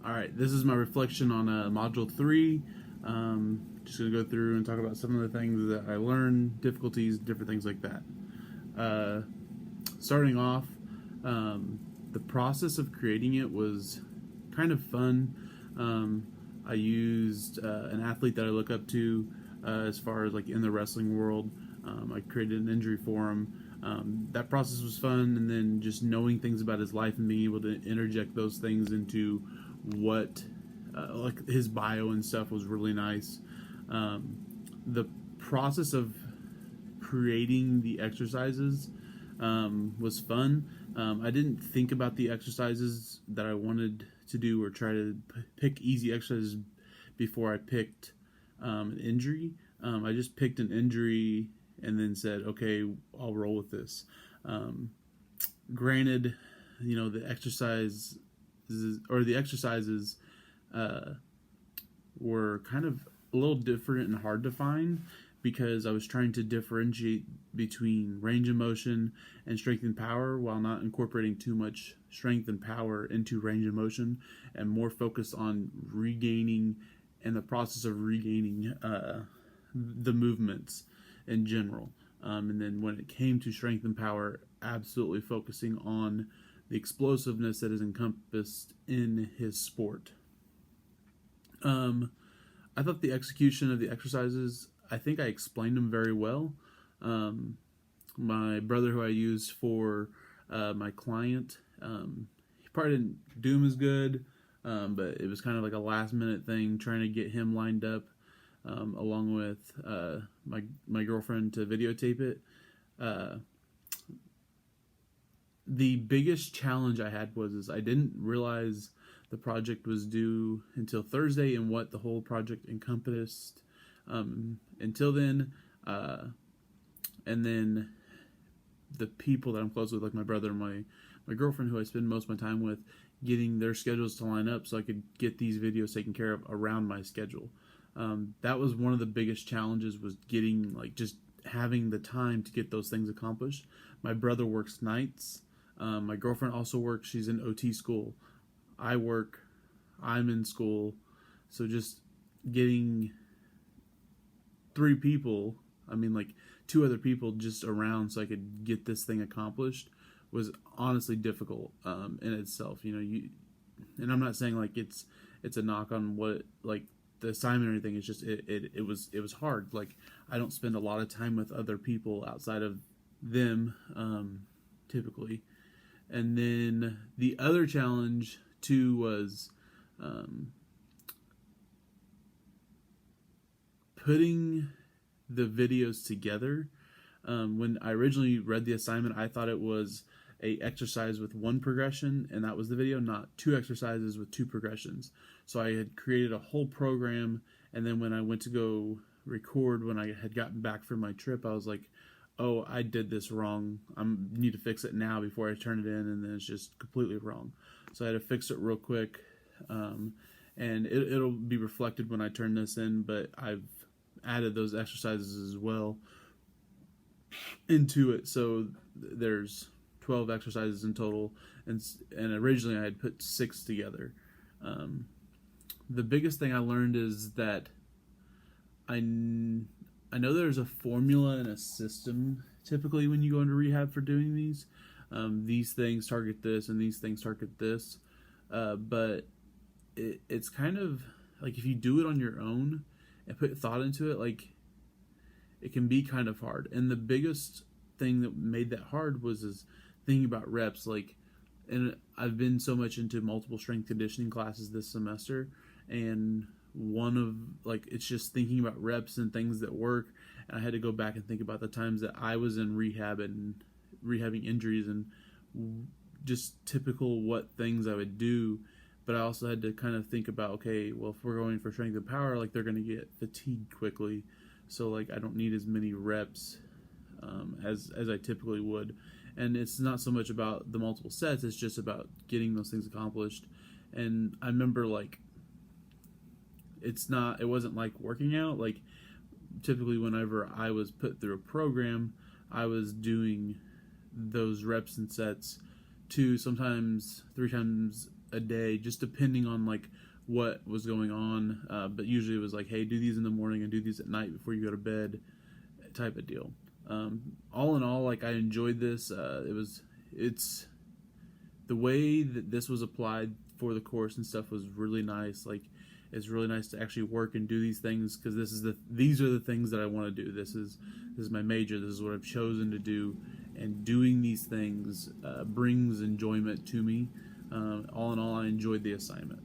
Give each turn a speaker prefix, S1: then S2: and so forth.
S1: All right, this is my reflection on Module 3. Just going to go through and talk about some of the things that I learned, difficulties, different things like that. Starting off, the process of creating it was kind of fun. I used an athlete that I look up to as far as like in the wrestling world. I created an injury for him. That process was fun, and then just knowing things about his life and being able to interject those things into what like his bio and stuff was really nice. The process of creating the exercises was fun. I didn't think about the exercises that I wanted to do or try to pick easy exercises before I picked an injury. I just picked an injury and then said, okay, I'll roll with this. Granted, the exercises were kind of a little different and hard to find because I was trying to differentiate between range of motion and strength and power while not incorporating too much strength and power into range of motion, and more focused on regaining and the process of regaining the movements in general. And then when it came to strength and power, absolutely focusing on the explosiveness that is encompassed in his sport. I thought the execution of the exercises, I think I explained them very well. My brother, who I used for my client, he probably didn't do them as good, but it was kind of like a last minute thing, trying to get him lined up along with my girlfriend to videotape it. The biggest challenge I had was I didn't realize the project was due until Thursday and what the whole project encompassed until then. And then the people that I'm close with, like my brother and my girlfriend, who I spend most of my time with, getting their schedules to line up so I could get these videos taken care of around my schedule. That was one of the biggest challenges, was getting, just having the time to get those things accomplished. My brother works nights. My girlfriend also works. She's in OT school. I work. I'm in school. So just getting 3 people, two other people just around so I could get this thing accomplished, was honestly difficult in itself. And I'm not saying it's a knock on what the assignment or anything. It's just it was hard. I don't spend a lot of time with other people outside of them typically. And then the other challenge too was putting the videos together. When I originally read the assignment, I thought it was a exercise with 1 progression, and that was the video, not 2 exercises with 2 progressions. So I had created a whole program, and then when I went to go record, when I had gotten back from my trip, I was like, oh, I did this wrong. I need to fix it now before I turn it in, and then it's just completely wrong. So I had to fix it real quick, and it'll be reflected when I turn this in, but I've added those exercises as well into it. So there's 12 exercises in total, and originally I had put 6 together. The biggest thing I learned is that I know there's a formula and a system typically when you go into rehab for doing these. These things target this and these things target this. But it's kind of like, if you do it on your own and put thought into it, it can be kind of hard. And the biggest thing that made that hard was thinking about reps. And I've been so much into multiple strength conditioning classes this semester, and one of it's just thinking about reps and things that work. And I had to go back and think about the times that I was in rehab and rehabbing injuries, and just typical what things I would do. But I also had to kind of think about, okay, well, if we're going for strength and power, they're going to get fatigued quickly, so I don't need as many reps as I typically would. And it's not so much about the multiple sets, it's just about getting those things accomplished. And I remember it wasn't like working out. Typically whenever I was put through a program, I was doing those reps and sets 2, sometimes 3 times a day, just depending on like what was going on. But usually it was like, hey, do these in the morning and do these at night before you go to bed, type of deal. All in all, like I enjoyed this. It's the way that this was applied for the course and stuff was really nice. Like it's really nice to actually work and do these things because these are the things that I want to do. This is my major. This is what I've chosen to do, and doing these things brings enjoyment to me. All in all, I enjoyed the assignment.